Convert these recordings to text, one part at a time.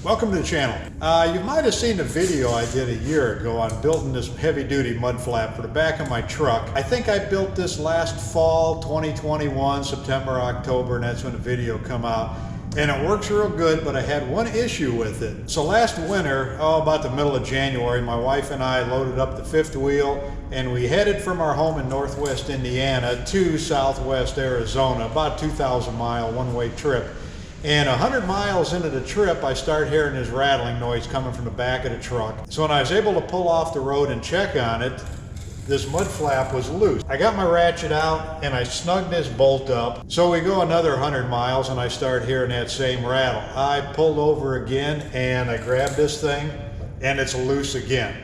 Welcome to the channel. You might have seen the video I did a year ago on building this heavy-duty mud flap for the back of my truck. I think I built this last fall, 2021, September, October, and that's when the video come out. And it works real good, but I had one issue with it. So last winter, about the middle of January, my wife and I loaded up the fifth wheel and we headed from our home in Northwest Indiana to Southwest Arizona, about 2,000-mile one-way trip. And 100 miles into the trip, I start hearing this rattling noise coming from the back of the truck. So when I was able to pull off the road and check on it, this mud flap was loose. I got my ratchet out and I snugged this bolt up. So we go another 100 miles and I start hearing that same rattle. I pulled over again and I grabbed this thing and it's loose again.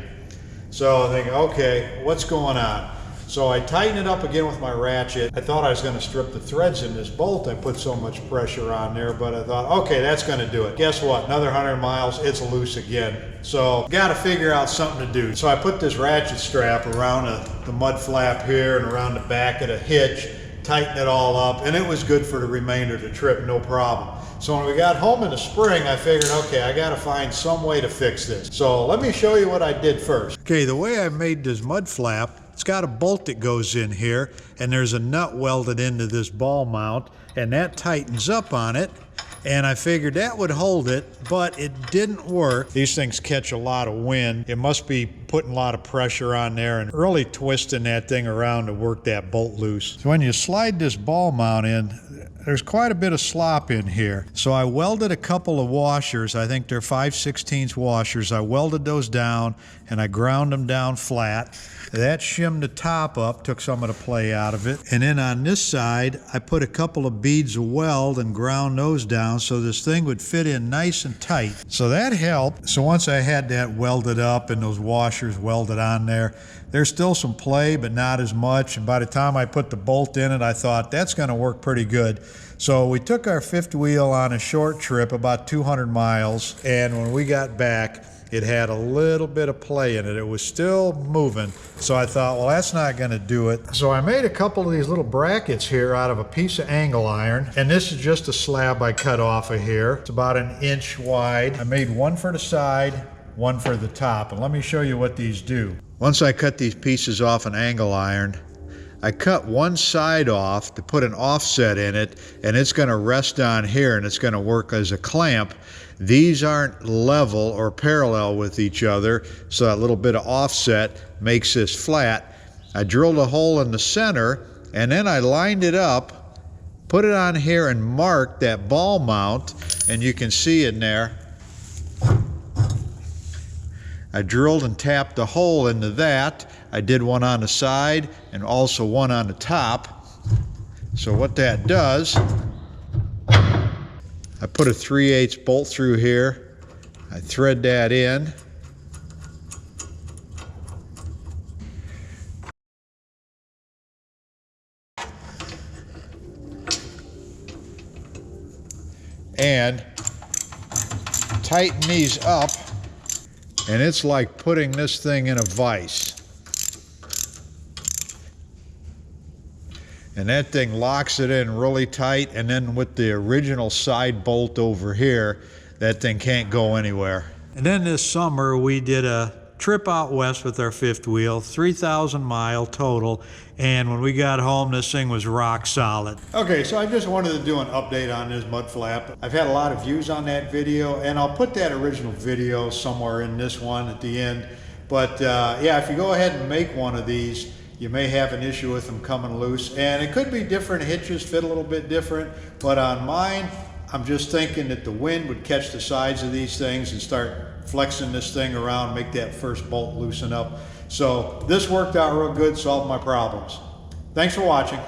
So I think, okay, what's going on? So I tighten it up again with my ratchet. I thought I was going to strip the threads in this bolt. I put so much pressure on there, but I thought, okay, that's going to do it. Guess what? Another 100 miles, it's loose again. So got to figure out something to do. So I put this ratchet strap around the mud flap here and around the back of the hitch, tighten it all up, and it was good for the remainder of the trip, no problem. So when we got home in the spring, I figured, okay, I got to find some way to fix this. So let me show you what I did first. Okay, the way I made this mud flap, it's got a bolt that goes in here and there's a nut welded into this ball mount and that tightens up on it, and I figured that would hold it, but it didn't work. These things catch a lot of wind. It must be putting a lot of pressure on there and really twisting that thing around to work that bolt loose. So when you slide this ball mount in, there's quite a bit of slop in here. So I welded a couple of washers. I think they're 5/16 washers. I welded those down and I ground them down flat. That shimmed the top up, took some of the play out of it. And then on this side, I put a couple of beads of weld and ground those down so this thing would fit in nice and tight. So that helped. So once I had that welded up and those washers welded on there, there's still some play, but not as much. And by the time I put the bolt in it, I thought that's gonna work pretty good. So we took our fifth wheel on a short trip, about 200 miles. And when we got back, it had a little bit of play in it. It was still moving. So I thought, well, that's not gonna do it. So I made a couple of these little brackets here out of a piece of angle iron. And this is just a slab I cut off of here. It's about 1 inch wide. I made one for the side, one for the top. And let me show you what these do. Once I cut these pieces off an angle iron, I cut one side off to put an offset in it, and it's gonna rest on here and it's gonna work as a clamp. These aren't level or parallel with each other, so that little bit of offset makes this flat. I drilled a hole in the center and then I lined it up, put it on here and marked that ball mount, and you can see in there, I drilled and tapped a hole into that. I did one on the side and also one on the top. So what that does, I put a 3/8 bolt through here. I thread that in. And tighten these up. And it's like putting this thing in a vise. And that thing locks it in really tight, and then with the original side bolt over here, that thing can't go anywhere. And then this summer we did a trip out west with our fifth wheel, 3,000-mile total, and when we got home this thing was rock solid. Okay, so I just wanted to do an update on this mud flap. I've had a lot of views on that video, and I'll put that original video somewhere in this one at the end. But yeah, if you go ahead and make one of these, you may have an issue with them coming loose, and it could be different hitches fit a little bit different, but on mine, I'm just thinking that the wind would catch the sides of these things and start flexing this thing around, make that first bolt loosen up. So this worked out real good, solved my problems. Thanks for watching.